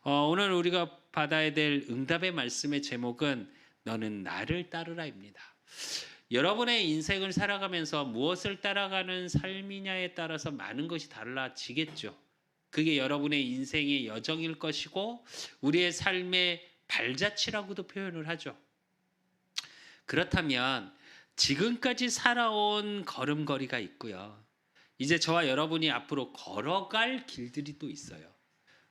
오늘 우리가 받아야 될 응답의 말씀의 제목은 너는 나를 따르라입니다. 여러분의 인생을 살아가면서 무엇을 따라가는 삶이냐에 따라서 많은 것이 달라지겠죠. 그게 여러분의 인생의 여정일 것이고 우리의 삶의 발자취라고도 표현을 하죠. 그렇다면 지금까지 살아온 걸음걸이가 있고요. 이제 저와 여러분이 앞으로 걸어갈 길들이 또 있어요.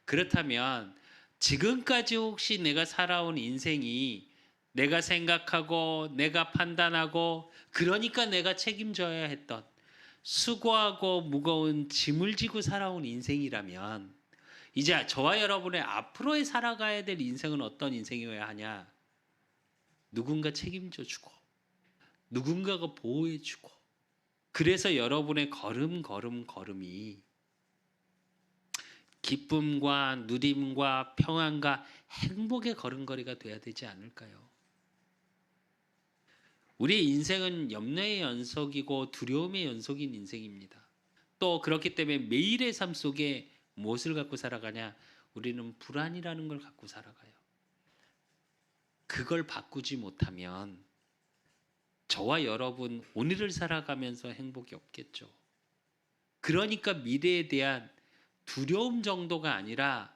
그렇다면 지금까지 혹시 내가 살아온 인생이 내가 생각하고 내가 판단하고 그러니까 내가 책임져야 했던 수고하고 무거운 짐을 지고 살아온 인생이라면 이제 저와 여러분의 앞으로의 살아가야 될 인생은 어떤 인생이어야 하냐? 누군가 책임져 주고 누군가가 보호해 주고 그래서 여러분의 걸음이 기쁨과 누림과 평안과 행복의 걸음걸이가 돼야 되지 않을까요? 우리의 인생은 염려의 연속이고 두려움의 연속인 인생입니다. 또 그렇기 때문에 매일의 삶 속에 무엇을 갖고 살아가냐? 우리는 불안이라는 걸 갖고 살아가요. 그걸 바꾸지 못하면 저와 여러분 오늘을 살아가면서 행복이 없겠죠. 그러니까 미래에 대한 두려움 정도가 아니라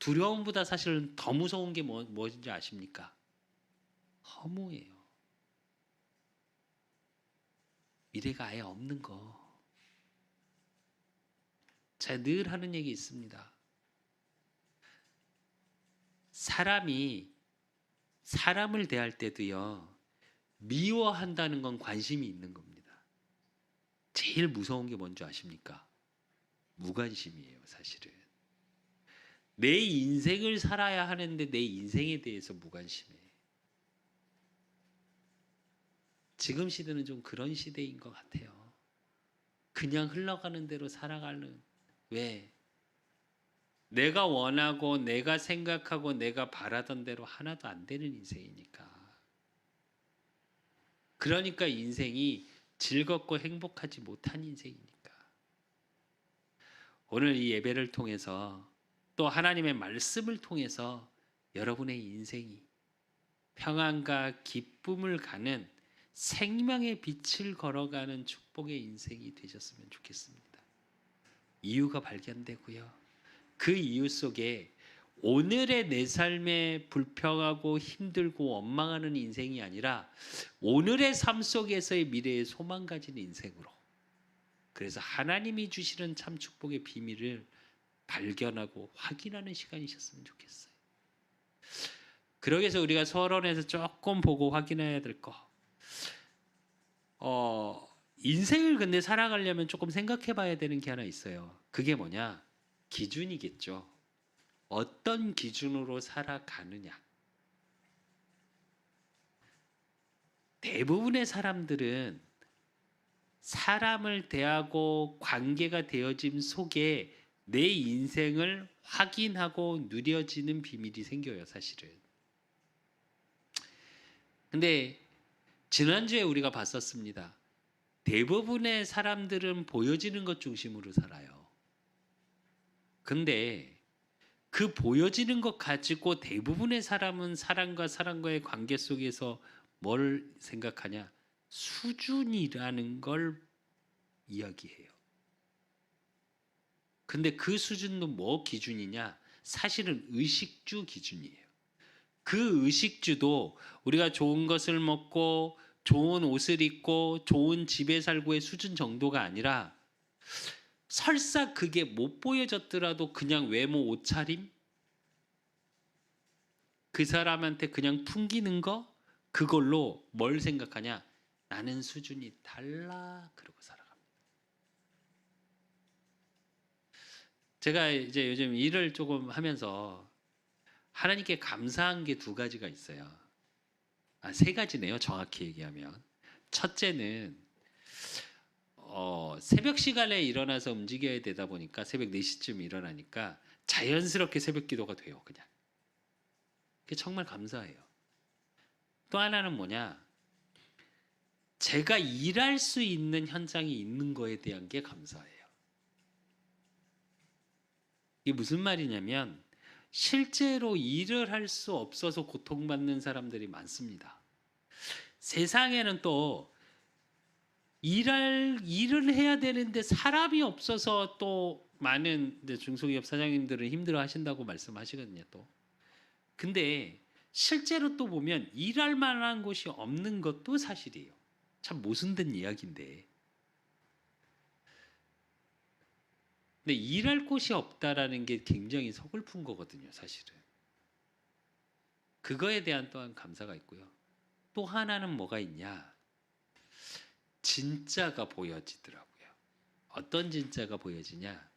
두려움보다 사실은 더 무서운 게 뭐인지 아십니까? 허무예요. 미래가 아예 없는 거. 제가 늘 하는 얘기 있습니다. 사람이 사람을 대할 때도요. 미워한다는 건 관심이 있는 겁니다. 제일 무서운 게 뭔지 아십니까? 무관심이에요, 사실은. 내 인생을 살아야 하는데 내 인생에 대해서 무관심해. 지금 시대는 좀 그런 시대인 것 같아요. 그냥 흘러가는 대로 살아가는. 왜? 내가 원하고 내가 생각하고 내가 바라던 대로 하나도 안 되는 인생이니까. 그러니까 인생이 즐겁고 행복하지 못한 인생이니까. 오늘 이 예배를 통해서 또 하나님의 말씀을 통해서 여러분의 인생이 평안과 기쁨을 가는 생명의 빛을 걸어가는 축복의 인생이 되셨으면 좋겠습니다. 이유가 발견되고요. 그 이유 속에 오늘의 내 삶에 불평하고 힘들고 원망하는 인생이 아니라 오늘의 삶 속에서의 미래에 소망 가진 인생으로 그래서 하나님이 주시는 참 축복의 비밀을 발견하고 확인하는 시간이셨으면 좋겠어요. 그러기 위해서 우리가 서론에서 조금 보고 확인해야 될 거. 인생을 근데 살아가려면 조금 생각해 봐야 되는 게 하나 있어요. 그게 뭐냐? 기준이겠죠. 어떤 기준으로 살아가느냐. 대부분의 사람들은 사람을 대하고 관계가 되어짐 속에 내 인생을 확인하고 누려지는 비밀이 생겨요, 사실은. 근데 지난주에 우리가 봤었습니다. 대부분의 사람들은 보여지는 것 중심으로 살아요. 근데 그 보여지는 것 가지고 대부분의 사람은 사람과 사람과의 관계 속에서 뭘 생각하냐? 수준이라는 걸 이야기해요. 근데 그 수준도 뭐 기준이냐? 사실은 의식주 기준이에요. 그 의식주도 우리가 좋은 것을 먹고 좋은 옷을 입고 좋은 집에 살고의 수준 정도가 아니라 설사 그게 못 보여졌더라도 그냥 외모 옷차림? 그 사람한테 그냥 풍기는 거? 그걸로 뭘 생각하냐? 나는 수준이 달라 그러고 살아갑니다. 제가 이제 요즘 일을 조금 하면서 하나님께 감사한 게 두 가지가 있어요. 세 가지네요. 정확히 얘기하면. 첫째는 새벽 시간에 일어나서 움직여야 되다 보니까 새벽 4시쯤 일어나니까 자연스럽게 새벽 기도가 돼요. 그냥. 그게 정말 감사해요. 또 하나는 뭐냐? 제가 일할 수 있는 현장이 있는 거에 대한 게 감사해요. 이게 무슨 말이냐면 실제로 일을 할 수 없어서 고통받는 사람들이 많습니다. 세상에는 또 일을 해야 되는데 사람이 없어서 또 많은 이제 중소기업 사장님들은 힘들어하신다고 말씀하시거든요. 또 근데 실제로 또 보면 일할 만한 곳이 없는 것도 사실이에요. 참 모순된 이야기인데. 근데 일할 곳이 없다라는 게 굉장히 서글픈 거거든요, 사실은. 그거에 대한 또한 감사가 있고요. 또 하나는 뭐가 있냐? 진짜가 보여지더라고요. 어떤 진짜가 보여지냐?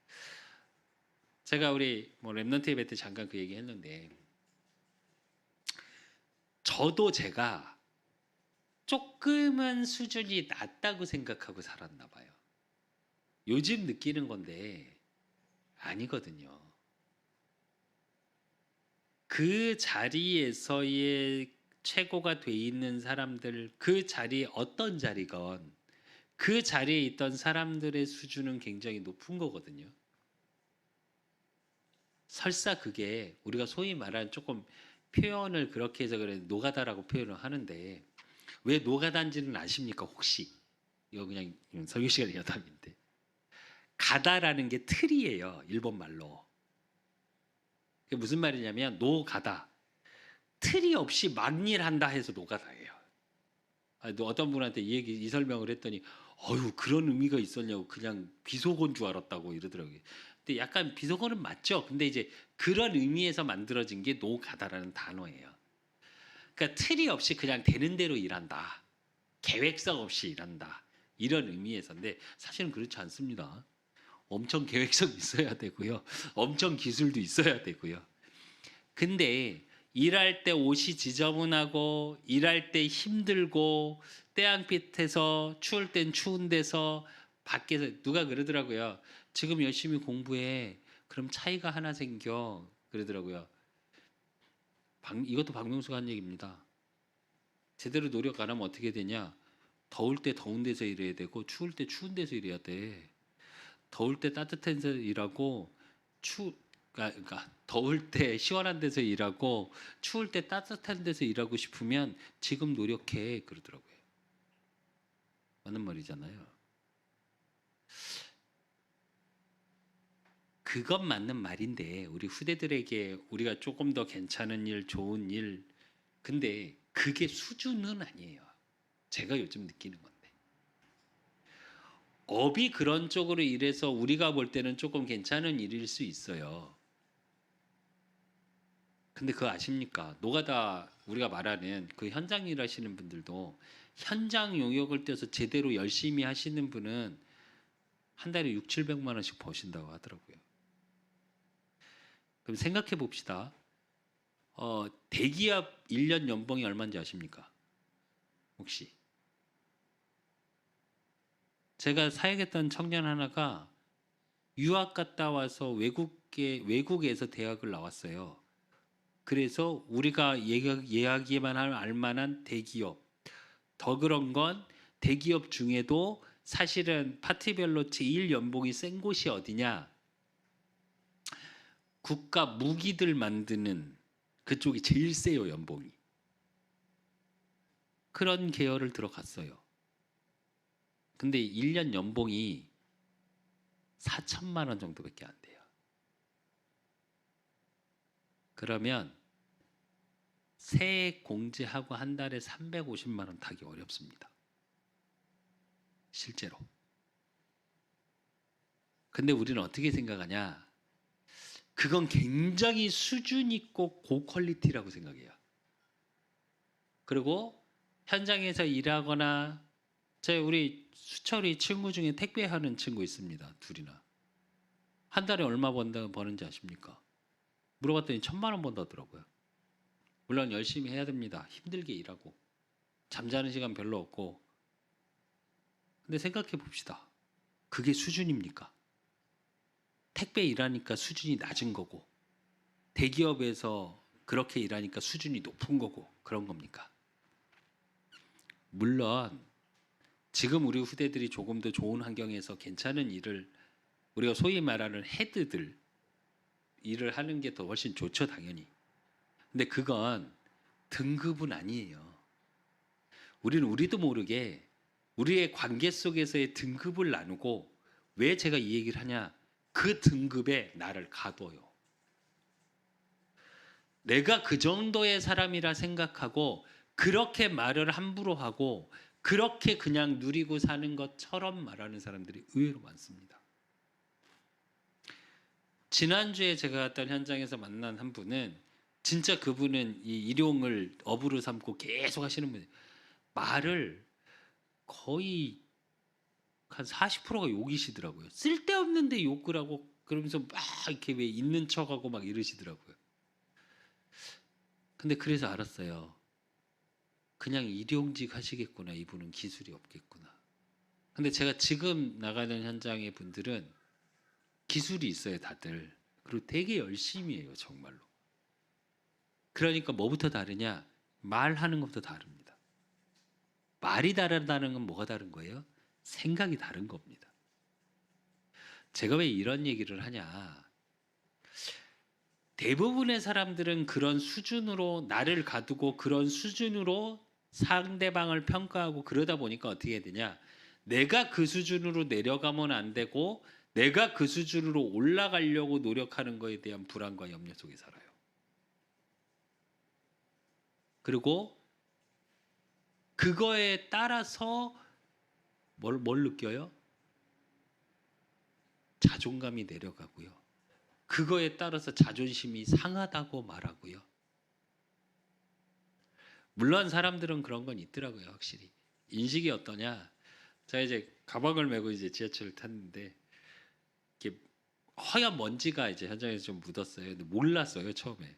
제가 우리 뭐 랩넌트 예배 때 잠깐 그 얘기 했는데 저도 제가 조금은 수준이 낮다고 생각하고 살았나 봐요. 요즘 느끼는 건데 아니거든요. 그 자리에서의 최고가 돼 있는 사람들, 그 자리 어떤 자리건 그 자리에 있던 사람들의 수준은 굉장히 높은 거거든요. 설사 그게 우리가 소위 말하는 조금 표현을 그렇게 해서 그래 노가다라고 표현을 하는데 왜 노가다인지는 아십니까 혹시? 이거 그냥 설교 시간에 여담인데 가다라는 게 틀이에요 일본 말로. 그게 무슨 말이냐면 노가다 틀이 없이 막일한다 해서 노가다예요. 어떤 분한테 이 설명을 했더니 어유 그런 의미가 있었냐고 그냥 비속어인 줄 알았다고 이러더라고요. 근데 약간 비속어는 맞죠. 근데 이제 그런 의미에서 만들어진 게 노가다라는 단어예요. 그러니까 틀이 없이 그냥 되는 대로 일한다. 계획성 없이 일한다. 이런 의미에서인데 사실은 그렇지 않습니다. 엄청 계획성 있어야 되고요. 엄청 기술도 있어야 되고요. 근데 일할 때 옷이 지저분하고 일할 때 힘들고 태양빛에서 추울 땐 추운 데서 밖에서 누가 그러더라고요. 지금 열심히 공부해. 그럼 차이가 하나 생겨. 그러더라고요. 이것도 박명수가 한 얘기입니다. 제대로 노력 안 하면 어떻게 되냐? 더울 때 더운 데서 일해야 되고 추울 때 추운 데서 일해야 돼. 더울 때 따뜻한 데서 일하고 그러니까 더울 때 시원한 데서 일하고 추울 때 따뜻한 데서 일하고 싶으면 지금 노력해 그러더라고요. 맞는 말이잖아요. 그건 맞는 말인데 우리 후대들에게 우리가 조금 더 괜찮은 일, 좋은 일 근데 그게 수준은 아니에요. 제가 요즘 느끼는 건데. 업이 그런 쪽으로 일해서 우리가 볼 때는 조금 괜찮은 일일 수 있어요. 근데 그거 아십니까? 노가다 우리가 말하는 그 현장 일하시는 분들도 현장 용역을 떼서 제대로 열심히 하시는 분은 한 달에 6, 700만 원씩 버신다고 하더라고요. 그럼 생각해 봅시다. 대기업 1년 연봉이 얼마인지 아십니까? 혹시? 제가 사역했던 청년 하나가 유학 갔다 와서 외국에서 대학을 나왔어요. 그래서 우리가 이야기만 할 알만한 대기업. 더 그런 건 대기업 중에도 사실은 파트별로 제일 연봉이 센 곳이 어디냐? 국가 무기들 만드는 그쪽이 제일 세요, 연봉이. 그런 계열을 들어갔어요. 근데 1년 연봉이 4천만 원 정도밖에 안 돼요. 그러면 세액 공제하고 한 달에 350만 원 타기 어렵습니다. 실제로. 근데 우리는 어떻게 생각하냐? 그건 굉장히 수준 있고 고퀄리티라고 생각해요. 그리고 현장에서 일하거나 우리 수철이 친구 중에 택배하는 친구 있습니다. 둘이나. 한 달에 얼마 버는지 아십니까? 물어봤더니 1,000만 원 번다더라고요. 물론 열심히 해야 됩니다. 힘들게 일하고 잠자는 시간 별로 없고. 근데 생각해 봅시다. 그게 수준입니까? 택배 일하니까 수준이 낮은 거고 대기업에서 그렇게 일하니까 수준이 높은 거고 그런 겁니까? 물론 지금 우리 후대들이 조금 더 좋은 환경에서 괜찮은 일을 우리가 소위 말하는 헤드들 일을 하는 게 더 훨씬 좋죠, 당연히. 근데 그건 등급은 아니에요. 우리는 우리도 모르게 우리의 관계 속에서의 등급을 나누고, 왜 제가 이 얘기를 하냐? 그 등급에 나를 가둬요. 내가 그 정도의 사람이라 생각하고 그렇게 말을 함부로 하고 그렇게 그냥 누리고 사는 것처럼 말하는 사람들이 의외로 많습니다. 지난주에 제가 갔던 현장에서 만난 한 분은, 진짜 그분은 이 일용을 업으로 삼고 계속 하시는 분이에요. 말을 거의 한 40%가 욕이시더라고요. 쓸데없는데 욕을 하고 그러면서 막 이렇게 왜 있는 척하고 막 이러시더라고요. 근데 그래서 알았어요. 그냥 일용직 하시겠구나. 이분은 기술이 없겠구나. 근데 제가 지금 나가는 현장의 분들은 기술이 있어요, 다들. 그리고 되게 열심히 해요, 정말로. 그러니까 뭐부터 다르냐? 말하는 것부터 다릅니다. 말이 다르다는 건 뭐가 다른 거예요? 생각이 다른 겁니다. 제가 왜 이런 얘기를 하냐? 대부분의 사람들은 그런 수준으로 나를 가두고 그런 수준으로 상대방을 평가하고 그러다 보니까 어떻게 해야 되냐? 내가 그 수준으로 내려가면 안 되고 내가 그 수준으로 올라가려고 노력하는 것에 대한 불안과 염려 속에 살아요. 그리고 그거에 따라서 뭘 느껴요? 자존감이 내려가고요. 그거에 따라서 자존심이 상하다고 말하고요. 물론 사람들은 그런 건 있더라고요, 확실히. 인식이 어떠냐? 제가 이제 가방을 메고 이제 지하철을 탔는데 이렇게 허연 먼지가 이제 현장에서 좀 묻었어요. 근데 몰랐어요, 처음에.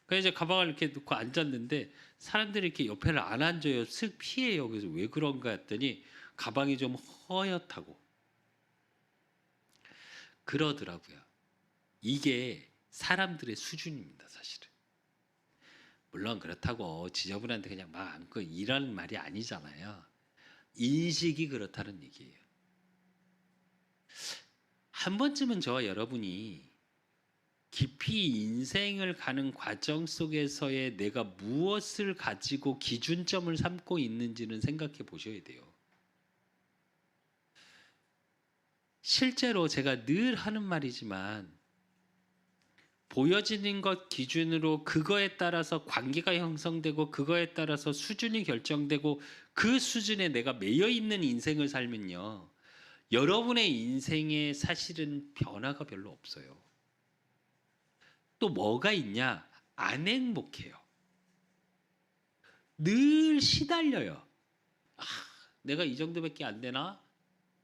그래서 이제 가방을 이렇게 놓고 앉았는데 사람들이 이렇게 옆에를 안 앉아요. 슥 피해요. 그래서 왜 그런가 했더니 가방이 좀 허옇다고 그러더라고요. 이게 사람들의 수준입니다, 사실은. 물론 그렇다고 지저분한테 그냥 막 안고 이런 말이 아니잖아요. 인식이 그렇다는 얘기예요. 한 번쯤은 저와 여러분이 깊이 인생을 가는 과정 속에서의 내가 무엇을 가지고 기준점을 삼고 있는지는 생각해 보셔야 돼요. 실제로 제가 늘 하는 말이지만 보여지는 것 기준으로 그거에 따라서 관계가 형성되고 그거에 따라서 수준이 결정되고 그 수준에 내가 매여 있는 인생을 살면요, 여러분의 인생에 사실은 변화가 별로 없어요. 또 뭐가 있냐? 안 행복해요. 늘 시달려요. 아, 내가 이 정도밖에 안 되나?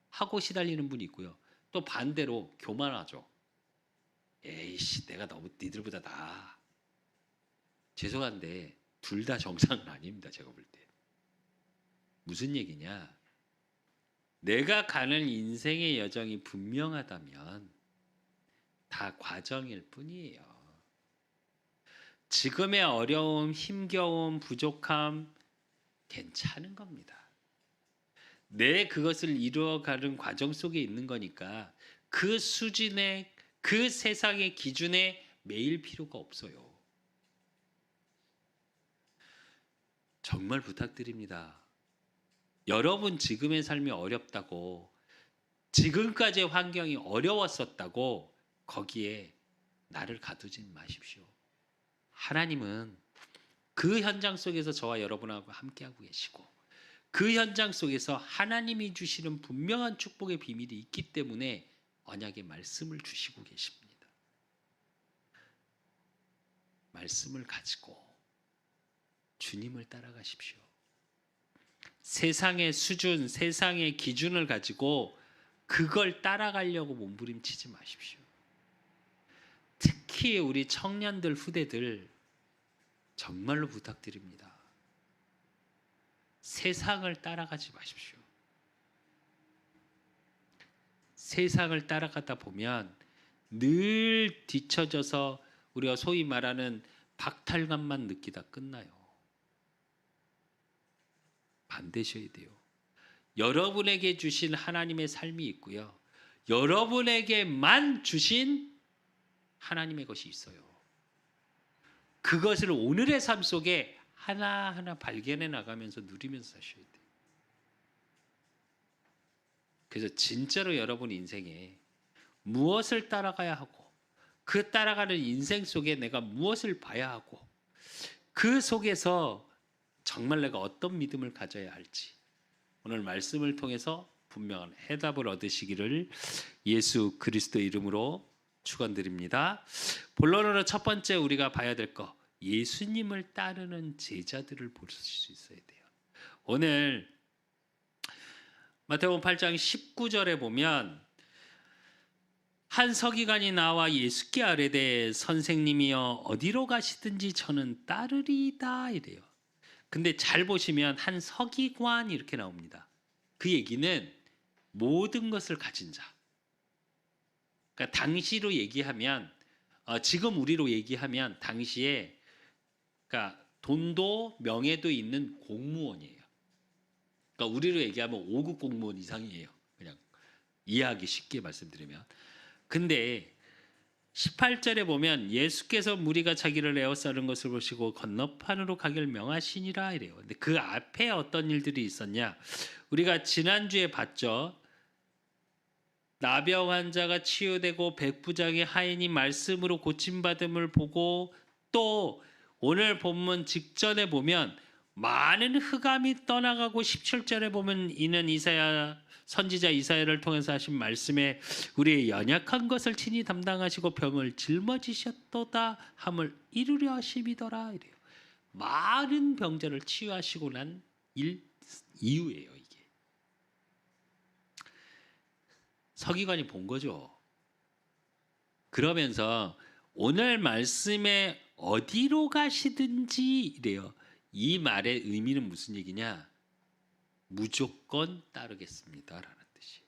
하고 시달리는 분이 있고요. 또 반대로 교만하죠. 에이씨, 내가 너무 니들보다 나아. 죄송한데 둘 다 정상은 아닙니다, 제가 볼 때. 무슨 얘기냐? 내가 가는 인생의 여정이 분명하다면 다 과정일 뿐이에요. 지금의 어려움, 힘겨움, 부족함 괜찮은 겁니다. 내 그것을 이루어가는 과정 속에 있는 거니까 그 수준의, 그 세상의 기준에 매일 필요가 없어요. 정말 부탁드립니다. 여러분 지금의 삶이 어렵다고, 지금까지의 환경이 어려웠었다고 거기에 나를 가두지 마십시오. 하나님은 그 현장 속에서 저와 여러분하고 함께하고 계시고 그 현장 속에서 하나님이 주시는 분명한 축복의 비밀이 있기 때문에 언약의 말씀을 주시고 계십니다. 말씀을 가지고 주님을 따라가십시오. 세상의 수준, 세상의 기준을 가지고 그걸 따라가려고 몸부림치지 마십시오. 특히 우리 청년들, 후대들 정말로 부탁드립니다. 세상을 따라가지 마십시오. 세상을 따라가다 보면 늘 뒤처져서 우리가 소위 말하는 박탈감만 느끼다 끝나요. 반대셔야 돼요. 여러분에게 주신 하나님의 삶이 있고요. 여러분에게만 주신 하나님의 것이 있어요. 그것을 오늘의 삶 속에 하나하나 발견해 나가면서 누리면서 사셔야 돼요. 그래서 진짜로 여러분 인생에 무엇을 따라가야 하고 그 따라가는 인생 속에 내가 무엇을 봐야 하고 그 속에서 정말 내가 어떤 믿음을 가져야 할지 오늘 말씀을 통해서 분명한 해답을 얻으시기를 예수 그리스도 이름으로 축원드립니다. 본론으로 첫 번째 우리가 봐야 될 거 예수님을 따르는 제자들을 볼 수 있어야 돼요. 오늘 마태복음 8장 19절에 보면 한 서기관이 나와 예수께 아뢰되 선생님이여 어디로 가시든지 저는 따르리이다 이래요. 근데 잘 보시면 한 서기관 이렇게 나옵니다. 그 얘기는 모든 것을 가진 자. 그러니까 당시로 얘기하면 지금 우리로 얘기하면 당시에 그러니까 돈도 명예도 있는 공무원이에요. 그러니까 우리로 얘기하면 5급 공무원 이상이에요. 그냥 이해하기 쉽게 말씀드리면. 근데 18절에 보면 예수께서 무리가 자기를 에워싸는 것을 보시고 건너편으로 가기를 명하시니라 이래요. 근데 그 앞에 어떤 일들이 있었냐? 우리가 지난주에 봤죠. 나병 환자가 치유되고 백부장의 하인이 말씀으로 고침받음을 보고 또 오늘 본문 직전에 보면 많은 흑암이 떠나가고 17절에 보면 이는 이사야 선지자 이사야를 통해서 하신 말씀에 우리의 연약한 것을 친히 담당하시고 병을 짊어지셨도다 함을 이루려 하심이더라 이래요. 많은 병자를 치유하시고 난 이유예요 이게. 서기관이 본 거죠. 그러면서 오늘 말씀에 어디로 가시든지 이래요. 이 말의 의미는 무슨 얘기냐? 무조건 따르겠습니다라는 뜻이에요.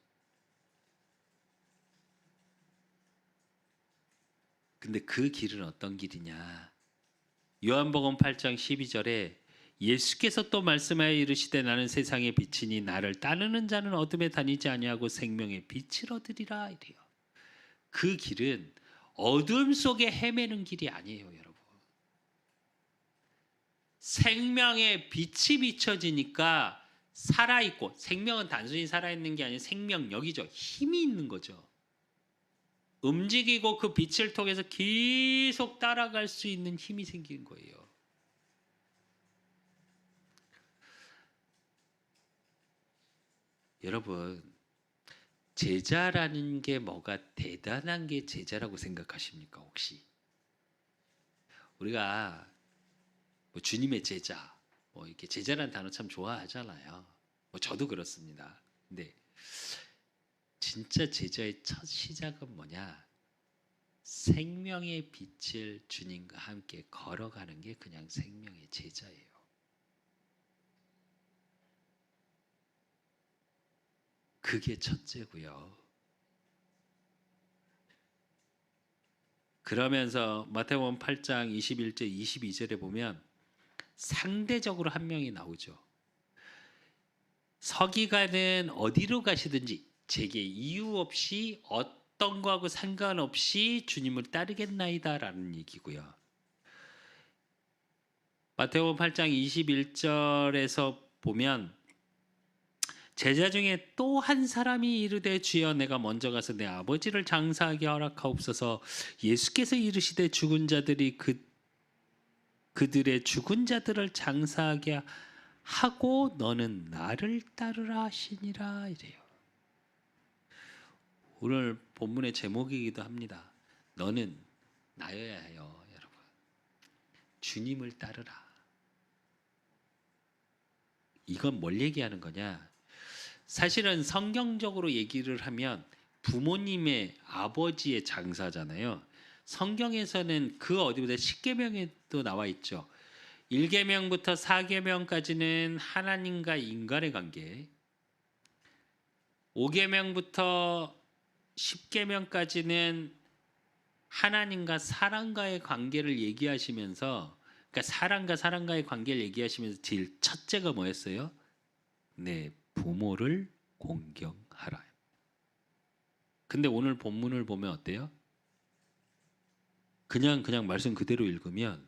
근데 그 길은 어떤 길이냐? 요한복음 8장 12절에 예수께서 또 말씀하여 이르시되 나는 세상의 빛이니 나를 따르는 자는 어둠에 다니지 아니하고 생명의 빛을 얻으리라 이래요. 그 길은 어둠 속에 헤매는 길이 아니에요, 여러분. 생명의 빛이 비춰지니까 살아있고 생명은 단순히 살아있는 게 아니라 생명력이죠. 힘이 있는 거죠. 움직이고 그 빛을 통해서 계속 따라갈 수 있는 힘이 생기는 거예요. 여러분 제자라는 게 뭐가 대단한 게 제자라고 생각하십니까 혹시? 우리가 뭐 주님의 제자 뭐 이렇게 제자라는 단어 참 좋아하잖아요. 뭐 저도 그렇습니다. 근데 진짜 제자의 첫 시작은 뭐냐? 생명의 빛을 주님과 함께 걸어가는 게 그냥 생명의 제자예요. 그게 첫째고요. 그러면서 마태복음 8장 21절 22절에 보면 상대적으로 한 명이 나오죠. 서기관은 어디로 가시든지 제게 이유 없이 어떤 거하고 상관없이 주님을 따르겠나이다라는 얘기고요. 마태복음 8장 21절에서 보면 제자 중에 또 한 사람이 이르되 주여 내가 먼저 가서 내 아버지를 장사하게 허락하옵소서. 예수께서 이르시되 죽은 자들이 그들의 죽은 자들을 장사하게 하고 너는 나를 따르라 하시니라 이래요. 오늘 본문의 제목이기도 합니다. 너는 나여야 해요, 여러분. 주님을 따르라. 이건 뭘 얘기하는 거냐? 사실은 성경적으로 얘기를 하면 부모님의 아버지의 장사잖아요. 성경에서는 그 어디보다 10계명에도 나와 있죠. 1계명부터 4계명까지는 하나님과 인간의 관계, 5계명부터 10계명까지는 하나님과 사람과의 관계를 얘기하시면서 그러니까 사람과 사람과의 관계를 얘기하시면서 제일 첫째가 뭐였어요? 내 부모를 공경하라. 근데 오늘 본문을 보면 어때요? 그냥 말씀 그대로 읽으면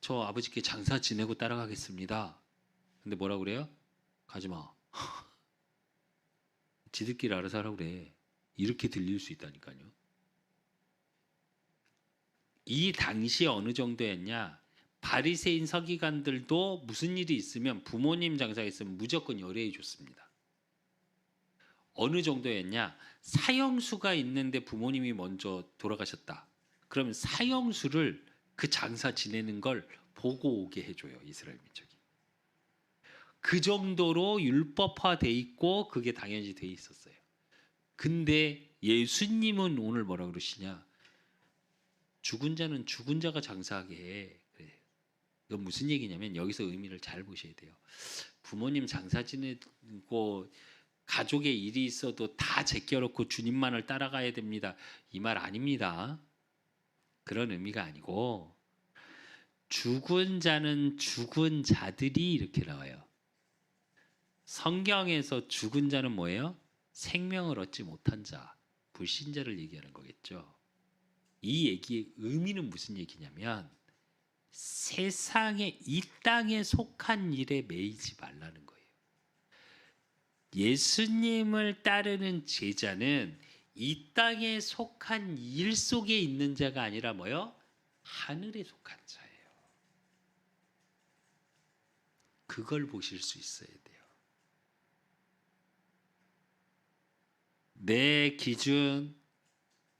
저 아버지께 장사 지내고 따라가겠습니다. 근데 뭐라 그래요? 가지 마. 지들끼리 알아서 하라고 그래. 이렇게 들릴 수 있다니까요. 이 당시 어느 정도였냐? 바리새인 서기관들도 무슨 일이 있으면 부모님 장사가 있으면 무조건 열애해 줬습니다. 어느 정도였냐? 사형수가 있는데 부모님이 먼저 돌아가셨다. 그러면 사형수를 그 장사 지내는 걸 보고 오게 해줘요. 이스라엘 민족이. 그 정도로 율법화돼 있고 그게 당연시 돼 있었어요. 근데 예수님은 오늘 뭐라 그러시냐? 죽은 자는 죽은 자가 장사하게 해. 그래. 이건 무슨 얘기냐면 여기서 의미를 잘 보셔야 돼요. 부모님 장사 지내고 가족의 일이 있어도 다 제껴놓고 주님만을 따라가야 됩니다. 이 말 아닙니다. 그런 의미가 아니고 죽은 자는 죽은 자들이 이렇게 나와요. 성경에서 죽은 자는 뭐예요? 생명을 얻지 못한 자, 불신자를 얘기하는 거겠죠. 이 얘기의 의미는 무슨 얘기냐면 세상에 이 땅에 속한 일에 매이지 말라는 거예요. 예수님을 따르는 제자는 이 땅에 속한 일 속에 있는 자가 아니라 뭐요? 하늘에 속한 자예요. 그걸 보실 수 있어야 돼요. 내 기준,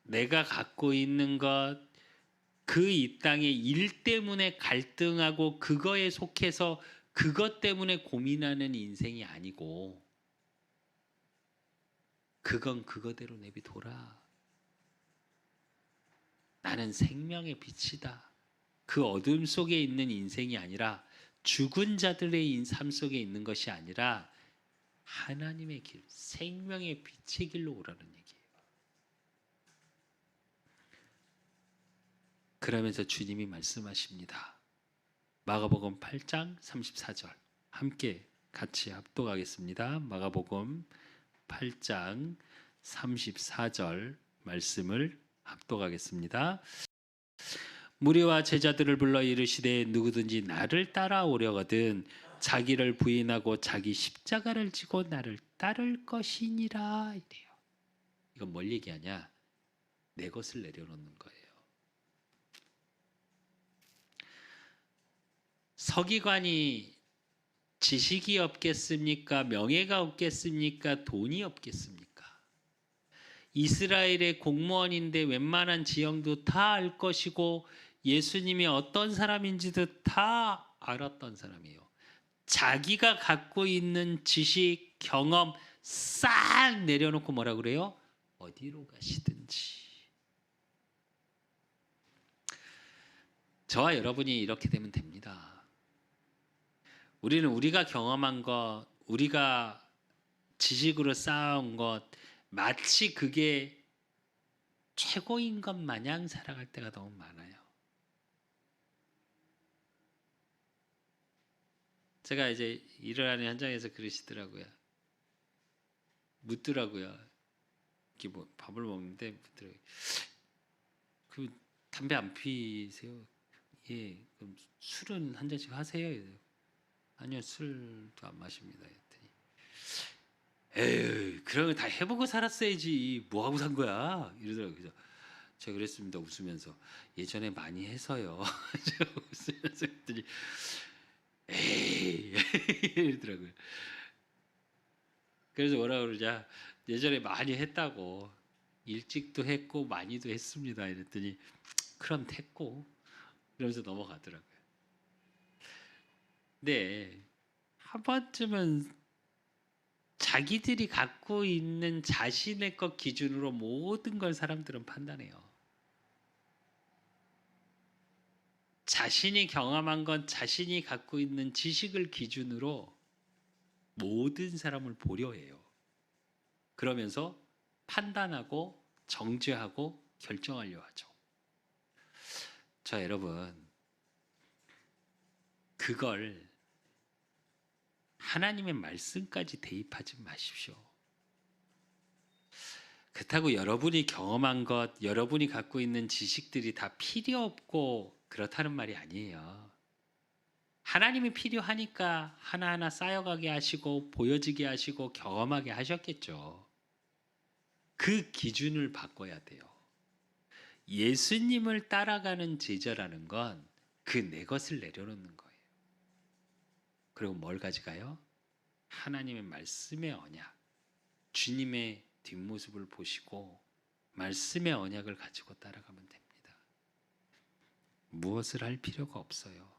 내가 갖고 있는 것, 그 이 땅의 일 때문에 갈등하고 그거에 속해서 그것 때문에 고민하는 인생이 아니고 그건 그거대로 내비둬라. 나는 생명의 빛이다. 그 어둠 속에 있는 인생이 아니라 죽은 자들의 삶 속에 있는 것이 아니라 하나님의 길, 생명의 빛의 길로 오라는 얘기예요. 그러면서 주님이 말씀하십니다. 마가복음 8장 34절 함께 같이 합독하겠습니다. 마가복음 8장 34절 말씀을 합독하겠습니다. 무리와 제자들을 불러 이르시되 누구든지 나를 따라오려거든 자기를 부인하고 자기 십자가를 지고 나를 따를 것이니라 이래요. 이건 뭘 얘기하냐? 내 것을 내려놓는 거예요. 서기관이 지식이 없겠습니까? 명예가 없겠습니까? 돈이 없겠습니까? 이스라엘의 공무원인데 웬만한 지형도 다 알 것이고 예수님이 어떤 사람인지도 다 알았던 사람이에요. 자기가 갖고 있는 지식, 경험 싹 내려놓고 뭐라 그래요? 어디로 가시든지. 저와 여러분이 이렇게 되면 됩니다. 우리는 우리가 경험한 것, 우리가 지식으로 쌓아온 것, 마치 그게 최고인 것 마냥 살아갈 때가 너무 많아요. 제가 이제 일을 하는 현장에서 그러시더라고요. 묻더라고요. 이렇게 뭐 밥을 먹는데 묻더라고요. 그 담배 안 피세요? 예. 그럼 술은 한 잔씩 하세요? 아니요, 술도 안 마십니다. 했더니 에이, 그런 거 다 해보고 살았어야지. 뭐 하고 산 거야? 이러더라고요. 그래서 제가 그랬습니다. 웃으면서 예전에 많이 해서요. 제가 웃으면서 했더니 에이 이러더라고요. 그래서 뭐라 그러자 예전에 많이 했다고 일찍도 했고 많이도 했습니다. 이랬더니 그럼 됐고 이러면서 넘어가더라고요. 근데 한 번쯤은 자기들이 갖고 있는 자신의 것 기준으로 모든 걸 사람들은 판단해요. 자신이 경험한 건 자신이 갖고 있는 지식을 기준으로 모든 사람을 보려 해요. 그러면서 판단하고 정죄하고 결정하려 하죠. 저 여러분, 그걸 하나님의 말씀까지 대입하지 마십시오. 그렇다고 여러분이 경험한 것, 여러분이 갖고 있는 지식들이 다 필요 없고 그렇다는 말이 아니에요. 하나님이 필요하니까 하나하나 쌓여가게 하시고 보여지게 하시고 경험하게 하셨겠죠. 그 기준을 바꿔야 돼요. 예수님을 따라가는 제자라는 건 그 내 것을 내려놓는 거예요. 그리고 뭘 가져가요? 하나님의 말씀의 언약, 주님의 뒷모습을 보시고 말씀의 언약을 가지고 따라가면 됩니다. 무엇을 할 필요가 없어요.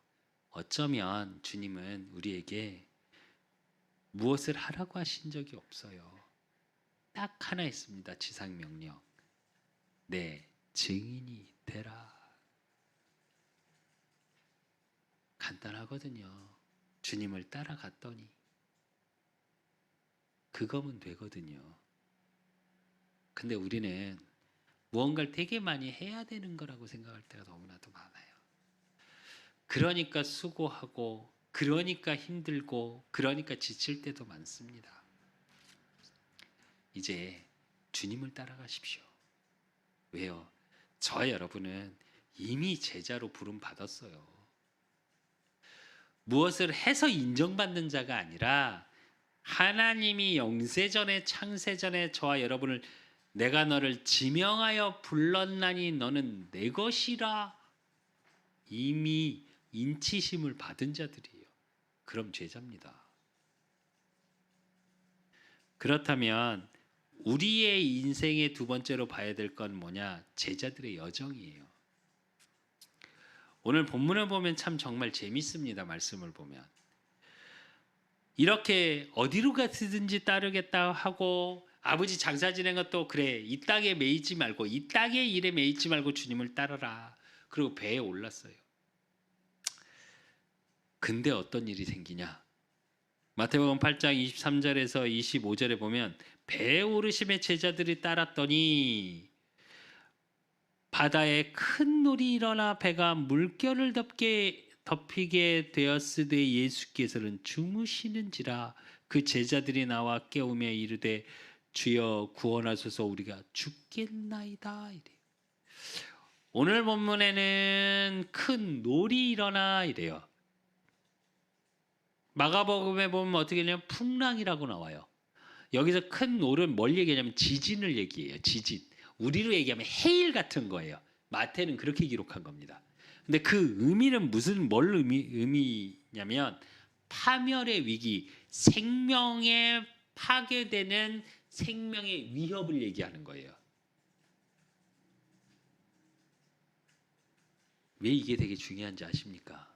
어쩌면 주님은 우리에게 무엇을 하라고 하신 적이 없어요. 딱 하나 있습니다. 지상명령. 내 증인이 되라. 간단하거든요. 주님을 따라갔더니 그거면 되거든요. 근데 우리는 무언가를 되게 많이 해야 되는 거라고 생각할 때가 너무나도 많아요. 그러니까 수고하고, 그러니까 힘들고, 그러니까 지칠 때도 많습니다. 이제 주님을 따라가십시오. 왜요? 저와 여러분은 이미 제자로 부름 받았어요. 무엇을 해서 인정받는 자가 아니라 하나님이 영세전에 창세전에 저와 여러분을 내가 너를 지명하여 불렀나니 너는 내 것이라 이미 인치심을 받은 자들이에요. 그럼 제자입니다. 그렇다면 우리의 인생의 두 번째로 봐야 될 건 뭐냐? 제자들의 여정이에요. 오늘 본문을 보면 참 정말 재밌습니다. 말씀을 보면. 이렇게 어디로 가든지 따르겠다 하고 아버지 장사 지낸 것도 그래 이 땅에 매이지 말고 이 땅의 일에 매이지 말고 주님을 따르라. 그리고 배에 올랐어요. 근데 어떤 일이 생기냐? 마태복음 8장 23절에서 25절에 보면 배에 오르심의 제자들이 따랐더니 바다에 큰 놀이 일어나 배가 물결을 덮이게 되었으되 예수께서는 주무시는지라 그 제자들이 나와 깨우며 이르되 주여 구원하소서 우리가 죽겠나이다 이래요. 오늘 본문에는 큰 놀이 일어나 이래요. 마가복음에 보면 어떻게 되냐면 풍랑이라고 나와요. 여기서 큰 놀은 뭘 얘기하냐면 지진을 얘기해요. 지진. 우리로 얘기하면 해일 같은 거예요. 마태는 그렇게 기록한 겁니다. 근데 그 의미는 뭘 의미냐면 파멸의 위기, 생명에 파괴되는 생명의 위협을 얘기하는 거예요. 왜 이게 되게 중요한지 아십니까?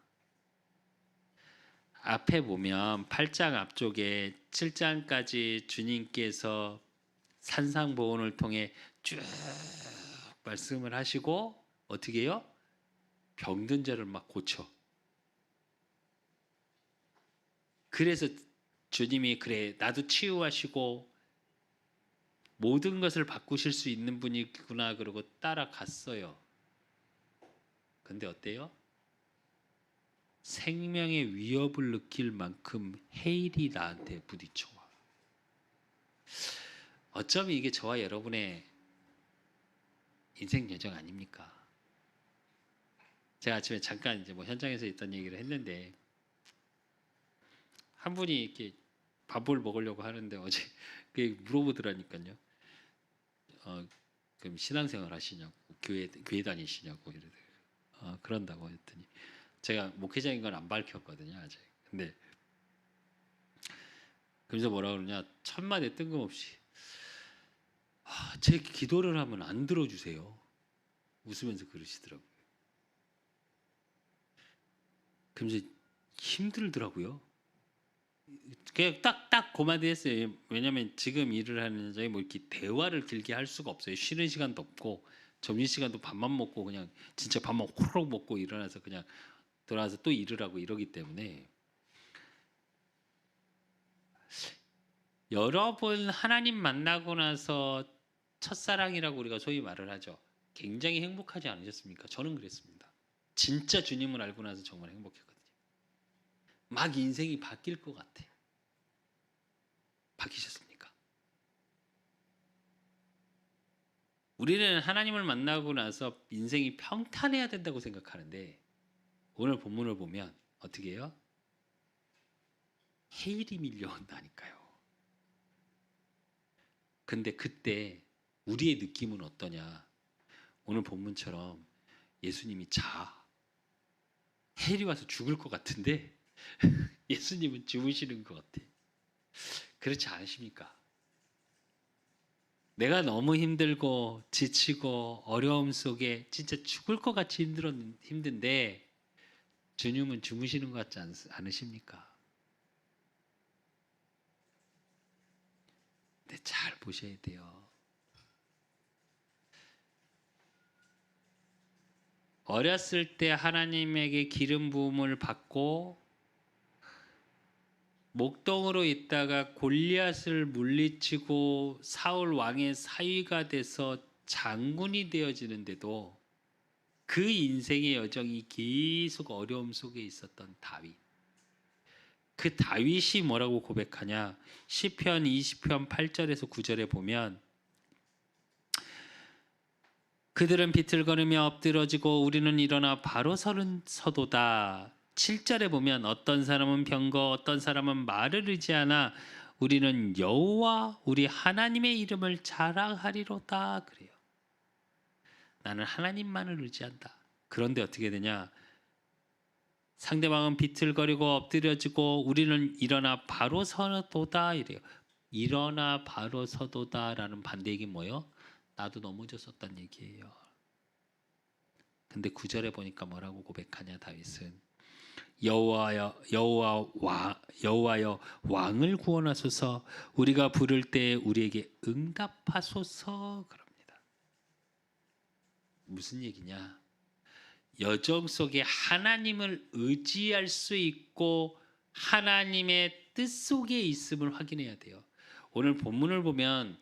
앞에 보면 8장 앞쪽에 7장까지 주님께서 산상보훈을 통해 쭉 말씀을 하시고 어떻게 해요? 병든 자를 막 고쳐. 그래서 주님이 그래 나도 치유하시고 모든 것을 바꾸실 수 있는 분이구나 그러고 따라갔어요. 근데 어때요? 생명의 위협을 느낄 만큼 해일이 나한테 부딪혀와. 어쩌면 이게 저와 여러분의 인생 여정 아닙니까? 제가 아침에 잠깐 이제 뭐 현장에서 있던 얘기를 했는데 한 분이 이렇게 밥을 먹으려고 하는데 어제 그 물어보더라니까요. 그럼 신앙생활 하시냐고 교회 다니시냐고 이러더라고요. 그런다고 했더니 제가 목회자인 건 안 밝혔거든요 아직. 근데 그래서 뭐라 그러냐 첫 마디 뜬금없이 제 기도를 하면 안 들어주세요. 웃으면서 그러시더라고요. 그러면서 힘들더라고요. 그냥 딱 그 마디 했어요. 왜냐면 지금 일을 하는 현장에 뭐 이렇게 대화를 길게 할 수가 없어요. 쉬는 시간도 없고 점심시간도 밥만 먹고 그냥 진짜 밥만 호로록 먹고 일어나서 그냥 돌아와서 또 일을 하고 이러기 때문에 여러분 하나님 만나고 나서 첫사랑이라고 우리가 소위 말을 하죠. 굉장히 행복하지 않으셨습니까? 저는 그랬습니다. 진짜 주님을 알고 나서 정말 행복했거든요. 막 인생이 바뀔 것 같아. 바뀌셨습니까? 우리는 하나님을 만나고 나서 인생이 평탄해야 된다고 생각하는데 오늘 본문을 보면 어떻게 해요? 해일이 밀려온다니까요. 근데 그때 우리의 느낌은 어떠냐? 오늘 본문처럼 예수님이 해일이 와서 죽을 것 같은데 예수님은 주무시는 것 같아. 그렇지 않으십니까? 내가 너무 힘들고 지치고 어려움 속에 진짜 죽을 것 같이 힘든데 주님은 주무시는 것 같지 않으십니까? 근데 잘 보셔야 돼요. 어렸을 때 하나님에게 기름 부음을 받고 목동으로 있다가 골리앗을 물리치고 사울 왕의 사위가 돼서 장군이 되어지는데도 그 인생의 여정이 계속 어려움 속에 있었던 다윗. 그 다윗이 뭐라고 고백하냐? 시편 20편 8절에서 9절에 보면 그들은 비틀거리며 엎드러지고 우리는 일어나 바로 서도다. 7절에 보면 어떤 사람은 병거 어떤 사람은 말을 의지하나 우리는 여호와 우리 하나님의 이름을 자랑하리로다 그래요. 나는 하나님만을 의지한다. 그런데 어떻게 되냐? 상대방은 비틀거리고 엎드려지고 우리는 일어나 바로 서도다 이래요. 일어나 바로 서도다라는 반대 얘기는 뭐예요? 나도 넘어졌었단 얘기예요. 근데 9절에 보니까 뭐라고 고백하냐 다윗은 여호와여 왕을 구원하소서 우리가 부를 때 우리에게 응답하소서 그럽니다. 무슨 얘기냐? 여정 속에 하나님을 의지할 수 있고 하나님의 뜻 속에 있음을 확인해야 돼요. 오늘 본문을 보면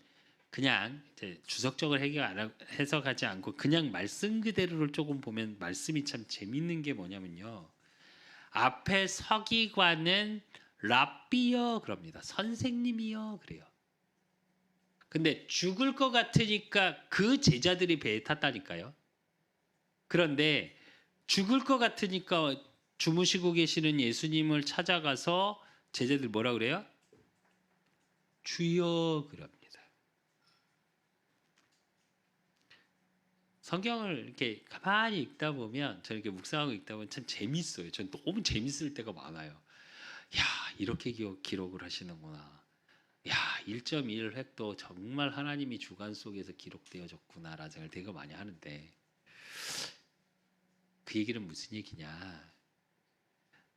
그냥 이제 주석적으로 해석하지 않고 그냥 말씀 그대로를 조금 보면 말씀이 참 재밌는 게 뭐냐면요. 앞에 서기관은 랍비여 그럽니다. 선생님이여 그래요. 근데 죽을 것 같으니까 그 제자들이 배에 탔다니까요. 그런데 죽을 것 같으니까 주무시고 계시는 예수님을 찾아가서 제자들 뭐라 그래요? 주여 그럽니다. 성경을 이렇게 가만히 읽다 보면 저는 이렇게 묵상하고 읽다 보면 참 재밌어요. 전 너무 재밌을 때가 많아요. 야 이렇게 기록을 하시는구나. 야 1.1획도 정말 하나님이 주관 속에서 기록되어졌구나라는 생각을 되게 많이 하는데 그 얘기는 무슨 얘기냐?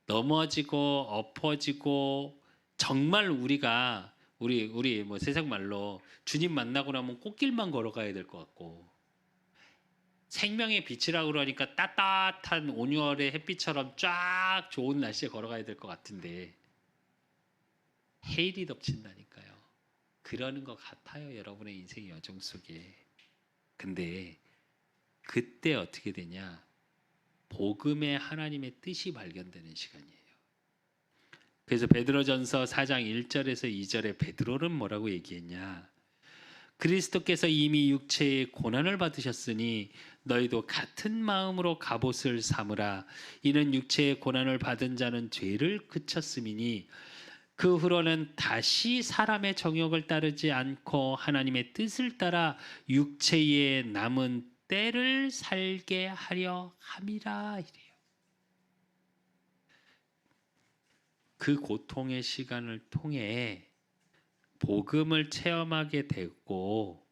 넘어지고 엎어지고 정말 우리 뭐 세상 말로 주님 만나고 나면 꽃길만 걸어가야 될 것 같고 생명의 빛이라고 그러니까 따뜻한 온유월의 햇빛처럼 쫙 좋은 날씨에 걸어가야 될 것 같은데 해일이 덮친다니까요. 그러는 것 같아요. 여러분의 인생 여정 속에. 근데 그때 어떻게 되냐? 복음의 하나님의 뜻이 발견되는 시간이에요. 그래서 베드로전서 4장 1절에서 2절에 베드로는 뭐라고 얘기했냐? 그리스도께서 이미 육체의 고난을 받으셨으니 너희도 같은 마음으로 갑옷을 삼으라. 이는 육체의 고난을 받은 자는 죄를 그쳤음이니 그 후로는 다시 사람의 정욕을 따르지 않고 하나님의 뜻을 따라 육체의 남은 때를 살게 하려 함이라 이래요. 그 고통의 시간을 통해 복음을 체험하게 되고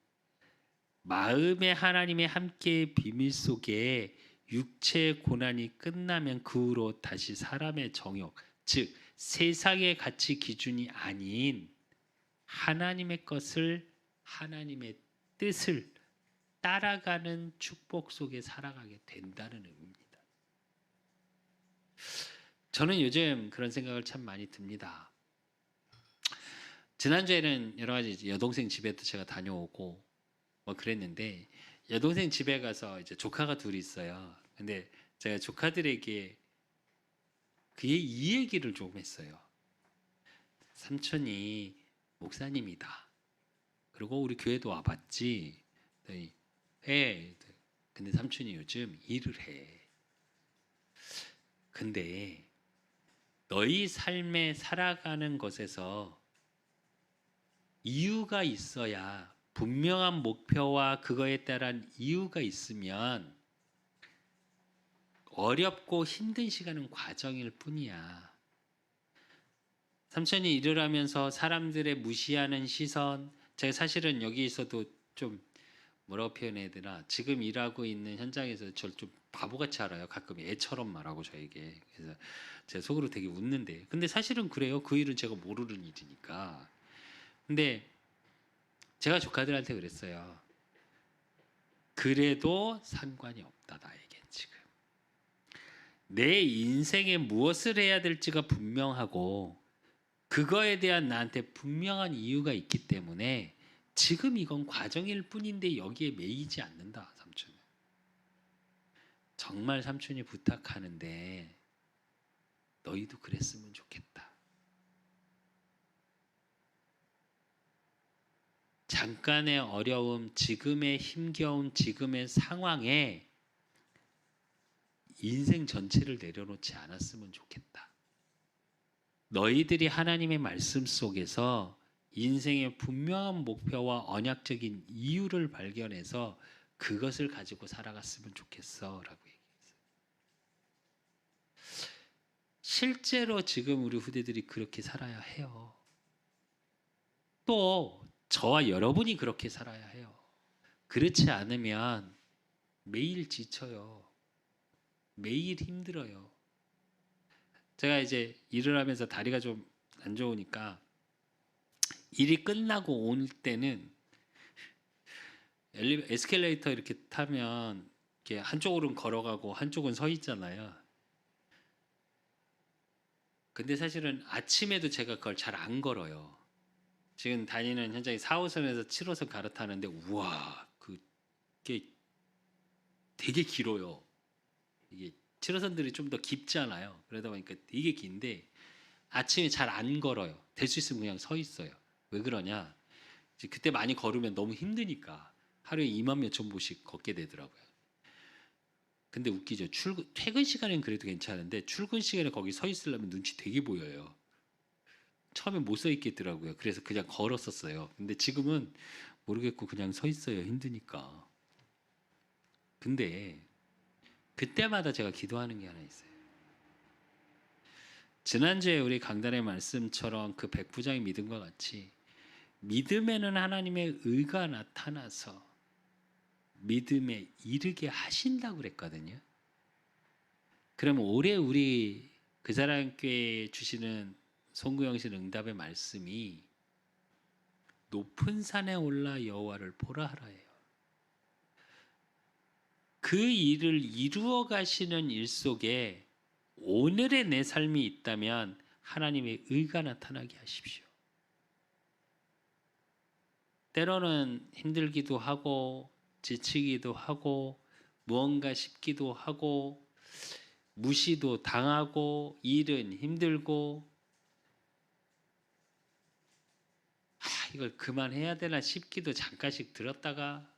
마음의 하나님의 함께의 비밀 속에 육체의 고난이 끝나면 그 후로 다시 사람의 정욕, 즉 세상의 가치 기준이 아닌 하나님의 것을 하나님의 뜻을 따라가는 축복 속에 살아가게 된다는 의미입니다. 저는 요즘 그런 생각을 참 많이 듭니다. 지난주에는 여러 가지 여동생 집에도 제가 다녀오고 뭐 그랬는데 여동생 집에 가서 이제 조카가 둘이 있어요. 근데 제가 조카들에게 이 얘기를 좀 했어요. 삼촌이 목사님이다. 그리고 우리 교회도 와봤지. 해. 근데 삼촌이 요즘 일을 해. 근데 너희 삶에 살아가는 것에서 이유가 있어야, 분명한 목표와 그거에 따른 이유가 있으면 어렵고 힘든 시간은 과정일 뿐이야. 삼촌이 일을 하면서 사람들의 무시하는 시선, 제가 사실은 여기에서도 좀 뭐라고 표현해야 되나, 지금 일하고 있는 현장에서 저를 좀 바보같이 알아요. 가끔 애처럼 말하고 저에게. 그래서 제 속으로 되게 웃는데, 근데 사실은 그래요. 그 일은 제가 모르는 일이니까. 근데 제가 조카들한테 그랬어요. 그래도 상관이 없다, 나에겐 지금. 내 인생에 무엇을 해야 될지가 분명하고 그거에 대한 나한테 분명한 이유가 있기 때문에 지금 이건 과정일 뿐인데 여기에 매이지 않는다, 삼촌은. 정말 삼촌이 부탁하는데 너희도 그랬으면 좋겠다. 잠깐의 어려움, 지금의 힘겨운 지금의 상황에 인생 전체를 내려놓지 않았으면 좋겠다. 너희들이 하나님의 말씀 속에서 인생의 분명한 목표와 언약적인 이유를 발견해서 그것을 가지고 살아갔으면 좋겠어 라고 얘기했어요. 실제로 지금 우리 후대들이 그렇게 살아야 해요. 또 저와 여러분이 그렇게 살아야 해요. 그렇지 않으면 매일 지쳐요. 매일 힘들어요. 제가 이제 일을 하면서 다리가 좀 안 좋으니까 일이 끝나고 올 때는 에스컬레이터 이렇게 타면 이렇게 한쪽으로는 걸어가고 한쪽은 서 있잖아요. 근데 사실은 아침에도 제가 그걸 잘 안 걸어요. 지금 다니는 현장이 4호선에서 7호선 갈아타는데 우와, 그게 되게 길어요. 이게 7호선들이 좀 더 깊잖아요. 그러다 보니까 되게 긴데 아침에 잘 안 걸어요. 될 수 있으면 그냥 서 있어요. 왜 그러냐? 이제 그때 많이 걸으면 너무 힘드니까 하루에 2만 몇천 보씩 걷게 되더라고요. 근데 웃기죠. 퇴근 시간엔 그래도 괜찮은데 출근 시간에 거기 서 있으려면 눈치 되게 보여요. 처음에 못 서 있겠더라고요. 그래서 그냥 걸었었어요. 근데 지금은 모르겠고 그냥 서 있어요. 힘드니까. 근데 그때마다 제가 기도하는 게 하나 있어요. 지난주에 우리 강단의 말씀처럼 그 백부장의 믿음과 같이 믿음에는 하나님의 의가 나타나서 믿음에 이르게 하신다고 그랬거든요. 그럼 올해 우리 그 사람 교회에 주시는 송구영신 응답의 말씀이 높은 산에 올라 여호와를 보라 하라예요. 그 일을 이루어 가시는 일 속에 오늘의 내 삶이 있다면 하나님의 의가 나타나게 하십시오. 때로는 힘들기도 하고 지치기도 하고 무언가 싶기도 하고 무시도 당하고 일은 힘들고 이걸 그만해야 되나 싶기도 잠깐씩 들었다가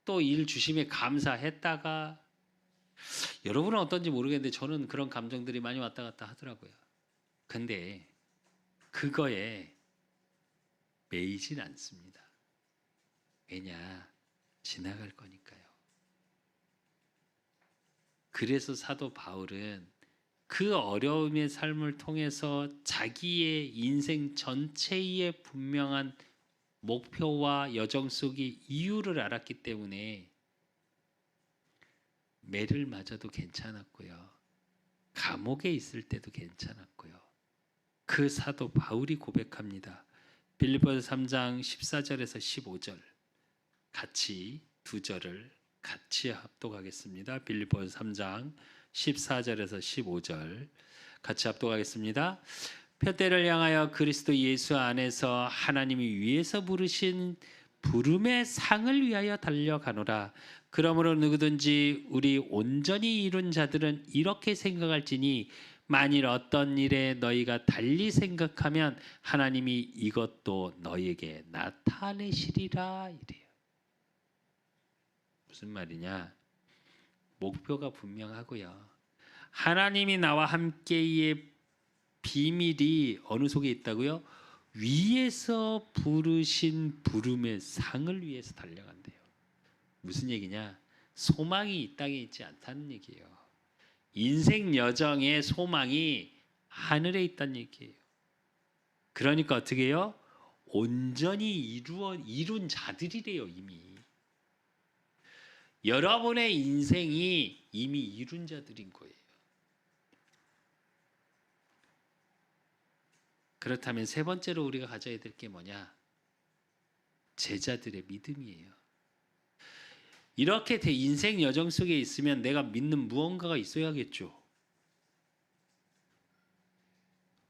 또 일 주심에 감사했다가 여러분은 어떤지 모르겠는데 저는 그런 감정들이 많이 왔다 갔다 하더라고요. 근데 그거에 매이진 않습니다. 왜냐? 지나갈 거니까요. 그래서 사도 바울은 그 어려움의 삶을 통해서 자기의 인생 전체의 분명한 목표와 여정 속의 이유를 알았기 때문에 매를 맞아도 괜찮았고요. 감옥에 있을 때도 괜찮았고요. 그 사도 바울이 고백합니다. 빌립보서 3장 14절에서 15절 같이 두 절을 같이 합독하겠습니다. 빌립보서 3장 14절에서 15절 같이 합독하겠습니다. 표대를 향하여 그리스도 예수 안에서 하나님이 위에서 부르신 부름의 상을 위하여 달려가노라. 그러므로 누구든지 우리 온전히 이룬 자들은 이렇게 생각할지니 만일 어떤 일에 너희가 달리 생각하면 하나님이 이것도 너희에게 나타내시리라 이래요. 무슨 말이냐? 목표가 분명하고요. 하나님이 나와 함께의 비밀이 어느 속에 있다고요? 위에서 부르신 부름의 상을 위해서 달려간대요. 무슨 얘기냐? 소망이 이 땅에 있지 않다는 얘기예요. 인생 여정의 소망이 하늘에 있다는 얘기예요. 그러니까 어떻게 해요? 온전히 이룬 자들이래요. 이미 여러분의 인생이 이미 이룬 자들인 거예요. 그렇다면 세 번째로 우리가 가져야 될 게 뭐냐? 제자들의 믿음이에요. 이렇게 인생 여정 속에 있으면 내가 믿는 무언가가 있어야겠죠.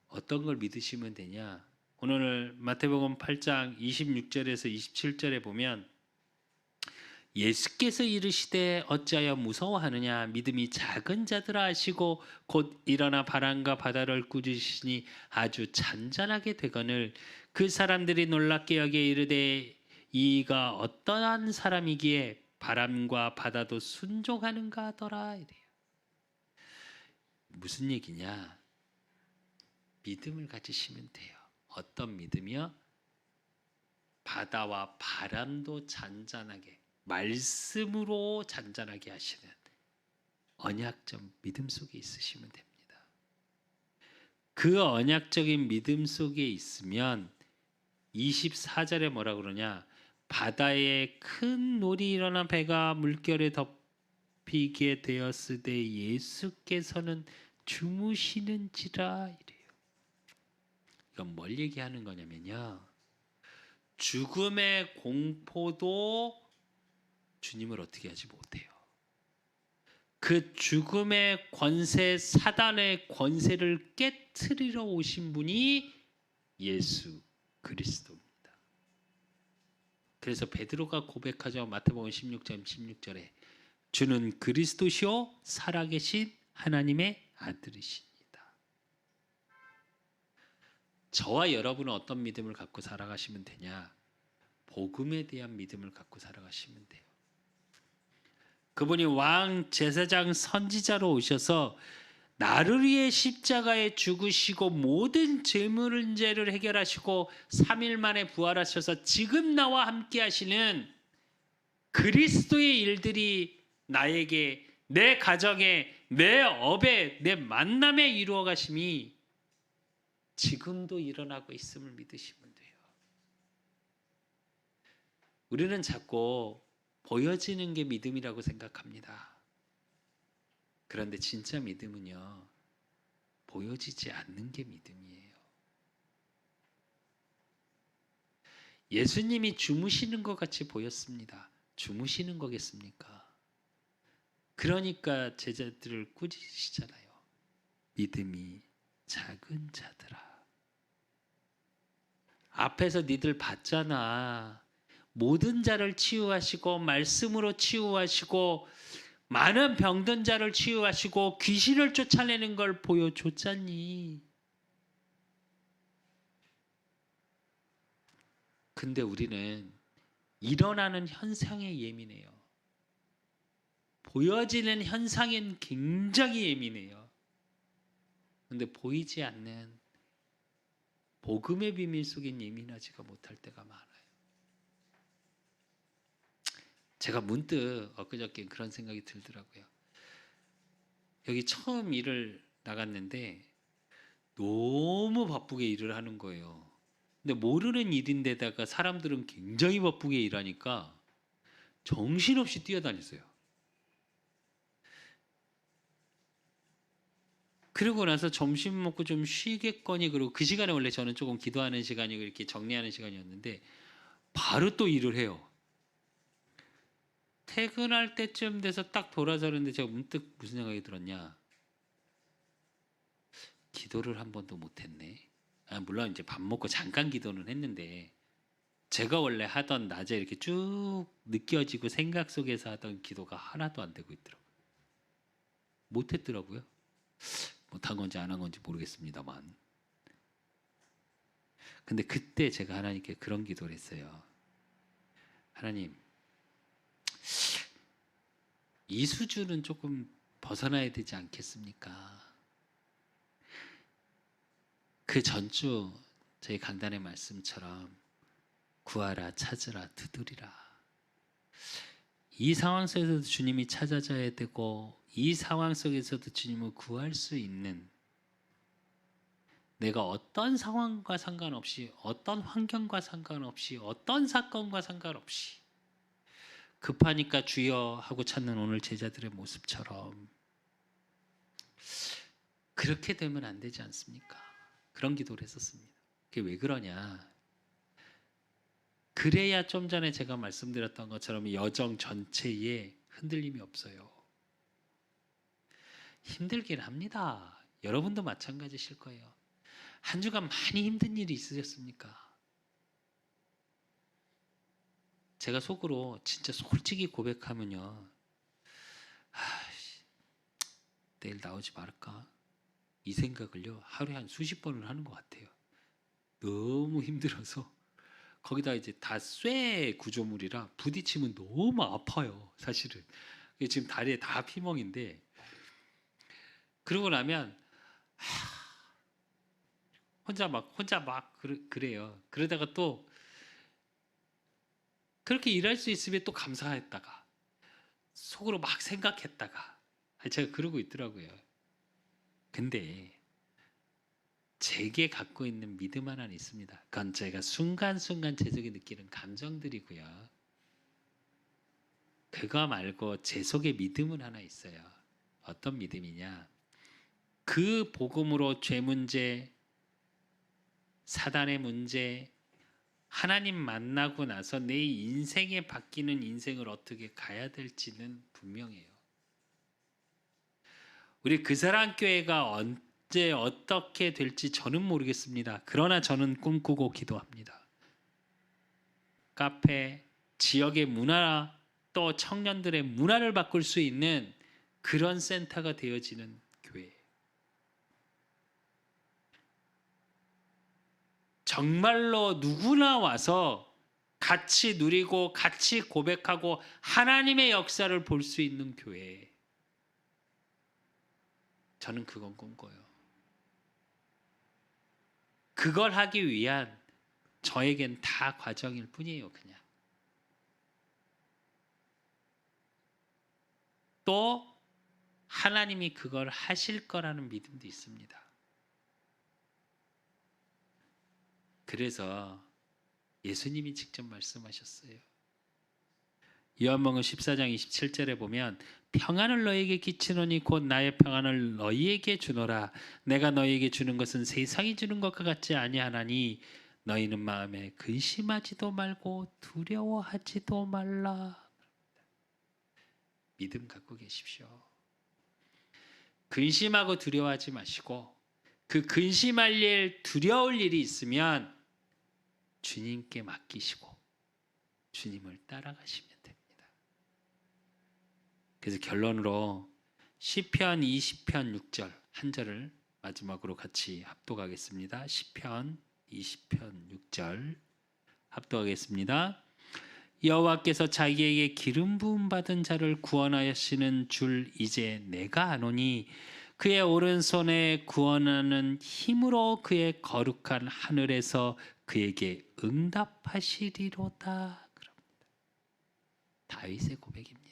어떤 걸 믿으시면 되냐? 오늘 마태복음 8장 26절에서 27절에 보면 예수께서 이르시되 어찌하여 무서워하느냐? 믿음이 작은 자들아 하시고 곧 일어나 바람과 바다를 꾸짖으시니 아주 잔잔하게 되거늘 그 사람들이 놀랍게 여겨 이르되 이가 어떠한 사람이기에 바람과 바다도 순종하는가 하더라 이래요. 무슨 얘기냐? 믿음을 가지시면 돼요. 어떤 믿음이요? 바다와 바람도 잔잔하게 말씀으로 잔잔하게 하시는 언약적 믿음 속에 있으시면 됩니다. 그 언약적인 믿음 속에 있으면 24절에 뭐라 그러냐? 바다에 큰 놀이 일어나 배가 물결에 덮이게 되었으되 예수께서는 주무시는지라 이래요. 이건 뭘 얘기하는 거냐면요. 죽음의 공포도 주님을 어떻게 하지 못해요. 그 죽음의 권세, 사단의 권세를 깨트리러 오신 분이 예수 그리스도입니다. 그래서 베드로가 고백하죠. 마태복음 16장 16절에 주는 그리스도시요 살아계신 하나님의 아들이십니다. 저와 여러분은 어떤 믿음을 갖고 살아가시면 되냐? 복음에 대한 믿음을 갖고 살아가시면 돼요. 그분이 왕, 제사장, 선지자로 오셔서 나를 위해 십자가에 죽으시고 모든 죄 문제를 해결하시고 3일 만에 부활하셔서 지금 나와 함께 하시는 그리스도의 일들이 나에게, 내 가정에, 내 업에, 내 만남에 이루어 가심이 지금도 일어나고 있음을 믿으시면 돼요. 우리는 자꾸 보여지는 게 믿음이라고 생각합니다. 그런데 진짜 믿음은요, 보여지지 않는 게 믿음이에요. 예수님이 주무시는 것 같이 보였습니다. 주무시는 거겠습니까? 그러니까 제자들을 꾸짖으시잖아요. 믿음이 작은 자들아. 앞에서 니들 봤잖아. 모든 자를 치유하시고 말씀으로 치유하시고 많은 병든 자를 치유하시고 귀신을 쫓아내는 걸 보여줬잖니. 근데 우리는 일어나는 현상에 예민해요. 보여지는 현상엔 굉장히 예민해요. 근데 보이지 않는 복음의 비밀 속엔 예민하지가 못할 때가 많아요. 제가 문득 엊그저께 그런 생각이 들더라고요. 여기 처음 일을 나갔는데 너무 바쁘게 일을 하는 거예요. 근데 모르는 일인데다가 사람들은 굉장히 바쁘게 일하니까 정신없이 뛰어다녔어요. 그러고 나서 점심 먹고 좀 쉬겠거니, 그리고 그 시간에 원래 저는 조금 기도하는 시간이고 이렇게 정리하는 시간이었는데 바로 또 일을 해요. 퇴근할 때쯤 돼서 딱 돌아서는데 제가 문득 무슨 생각이 들었냐? 기도를 한 번도 못했네. 물론 이제 밥 먹고 잠깐 기도는 했는데 제가 원래 하던 낮에 이렇게 쭉 느껴지고 생각 속에서 하던 기도가 하나도 안 되고 있더라고요. 못했더라고요. 못한 건지 안 한 건지 모르겠습니다만. 근데 그때 제가 하나님께 그런 기도를 했어요. 하나님, 이 수준은 조금 벗어나야 되지 않겠습니까? 그 전주 저희 강단의 말씀처럼 구하라, 찾으라, 두드리라. 이 상황 속에서도 주님이 찾아져야 되고, 이 상황 속에서도 주님을 구할 수 있는, 내가 어떤 상황과 상관없이, 어떤 환경과 상관없이, 어떤 사건과 상관없이 급하니까 주여 하고 찾는 오늘 제자들의 모습처럼 그렇게 되면 안 되지 않습니까? 그런 기도를 했었습니다. 그게 왜 그러냐? 그래야 좀 전에 제가 말씀드렸던 것처럼 여정 전체에 흔들림이 없어요. 힘들긴 합니다. 여러분도 마찬가지실 거예요. 한 주간 많이 힘든 일이 있으셨습니까? 제가 속으로 진짜 솔직히 고백하면요, 내일 나오지 말까? 이 생각을요 하루에 한 수십 번을 하는 것 같아요. 너무 힘들어서. 거기다 이제 다 쇠 구조물이라 부딪히면 너무 아파요, 사실은. 지금 다리에 다 피멍인데, 그러고 나면 혼자 막 그래요. 그러다가 또 그렇게 일할 수 있으면 또 감사했다가 속으로 막 생각했다가 제가 그러고 있더라고요. 근데 제게 갖고 있는 믿음 하나는 있습니다. 그건 제가 순간순간 제 속에 느끼는 감정들이고요. 그거 말고 제 속에 믿음은 하나 있어요. 어떤 믿음이냐? 그 복음으로 죄 문제, 사단의 문제, 하나님 만나고 나서 내 인생에 바뀌는 인생을 어떻게 가야 될지는 분명해요. 우리 그 사람 교회가 언제 어떻게 될지 저는 모르겠습니다. 그러나 저는 꿈꾸고 기도합니다. 카페, 지역의 문화, 또 청년들의 문화를 바꿀 수 있는 그런 센터가 되어지는 교회. 정말로 누구나 와서 같이 누리고 같이 고백하고 하나님의 역사를 볼 수 있는 교회. 저는 그건 꿈꿔요. 그걸 하기 위한 저에겐 다 과정일 뿐이에요, 그냥. 또 하나님이 그걸 하실 거라는 믿음도 있습니다. 그래서 예수님이 직접 말씀하셨어요. 요한복음 14장 27절에 보면 평안을 너희에게 끼치노니 곧 나의 평안을 너희에게 주노라. 내가 너희에게 주는 것은 세상이 주는 것과 같지 아니하나니 너희는 마음에 근심하지도 말고 두려워하지도 말라. 믿음 갖고 계십시오. 근심하고 두려워하지 마시고, 그 근심할 일, 두려울 일이 있으면 주님께 맡기시고 주님을 따라가시면 됩니다. 그래서 결론으로 시편 20편 6절 한 절을 마지막으로 같이 합독하겠습니다. 시편 20편 6절 합독하겠습니다. 여호와께서 자기에게 기름 부음 받은 자를 구원하시는 줄 이제 내가 아노니 그의 오른손에 구원하는 힘으로 그의 거룩한 하늘에서 그에게 응답하시리로다. 그럽니다. 다윗의 고백입니다.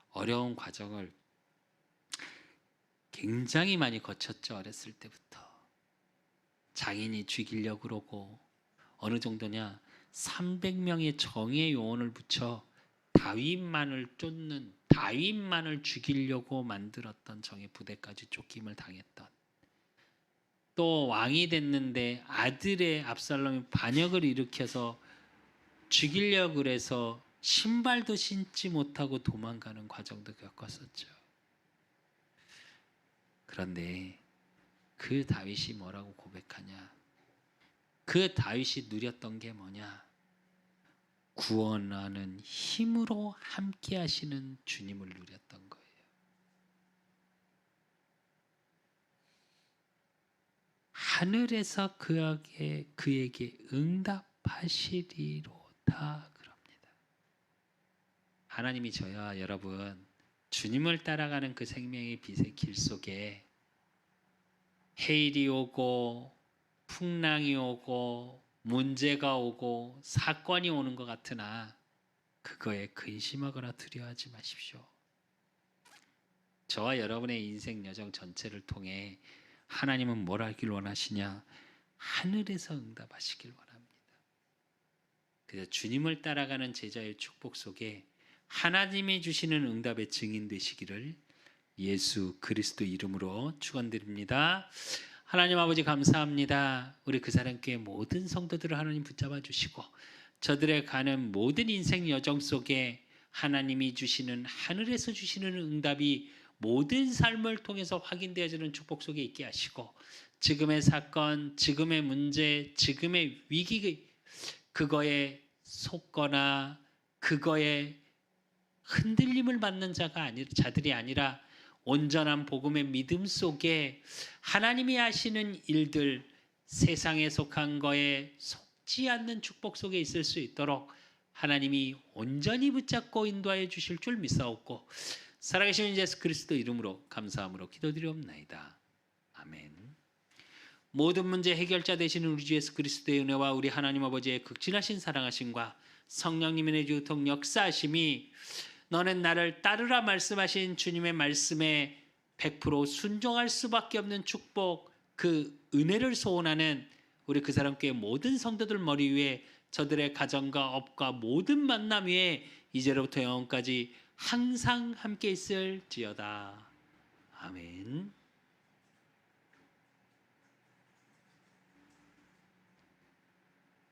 어려운 과정을 굉장히 많이 거쳤죠. 어렸을 때부터. 장인이 죽이려고 그러고, 어느 정도냐, 300명의 정예 요원을 붙여 다윗만을 쫓는, 다윗만을 죽이려고 만들었던 정예 부대까지 쫓김을 당했던, 또 왕이 됐는데 아들의 압살롬이 반역을 일으켜서 죽이려고 그래서 신발도 신지 못하고 도망가는 과정도 겪었었죠. 그런데 그 다윗이 뭐라고 고백하냐? 그 다윗이 누렸던 게 뭐냐? 구원하는 힘으로 함께 하시는 주님을 누렸던 거예요. 하늘에서 그에게 응답하시리로다. 그럽니다. 하나님이 저와 여러분 주님을 따라가는 그 생명의 빛의 길 속에 해일이 오고 풍랑이 오고 문제가 오고 사건이 오는 것 같으나 그거에 근심하거나 두려워하지 마십시오. 저와 여러분의 인생 여정 전체를 통해 하나님은 뭘 하길 원하시냐? 하늘에서 응답하시길 원합니다. 그래서 주님을 따라가는 제자의 축복 속에 하나님이 주시는 응답의 증인 되시기를 예수 그리스도 이름으로 축원드립니다. 하나님 아버지 감사합니다. 우리 그 사람교회 모든 성도들을 하나님 붙잡아 주시고 저들의 가는 모든 인생 여정 속에 하나님이 주시는 하늘에서 주시는 응답이 모든 삶을 통해서 확인되어지는 축복 속에 있게 하시고 지금의 사건, 지금의 문제, 지금의 위기 그거에 속거나 그거에 흔들림을 받는 자들이 아니라 온전한 복음의 믿음 속에 하나님이 하시는 일들 세상에 속한 거에 속지 않는 축복 속에 있을 수 있도록 하나님이 온전히 붙잡고 인도하여 주실 줄 믿사옵고 살아계신 예수 그리스도 이름으로 감사함으로 기도드리옵나이다. 아멘. 모든 문제 해결자 되시는 우리 주 예수 그리스도의 은혜와 우리 하나님 아버지의 극진하신 사랑하심과 성령님의 주통 역사하심이 너는 나를 따르라 말씀하신 주님의 말씀에 100% 순종할 수밖에 없는 축복 그 은혜를 소원하는 우리 그 사람께 모든 성도들 머리 위에 저들의 가정과 업과 모든 만남 위에 이제로부터 영원까지 항상 함께 있을지어다. 아멘.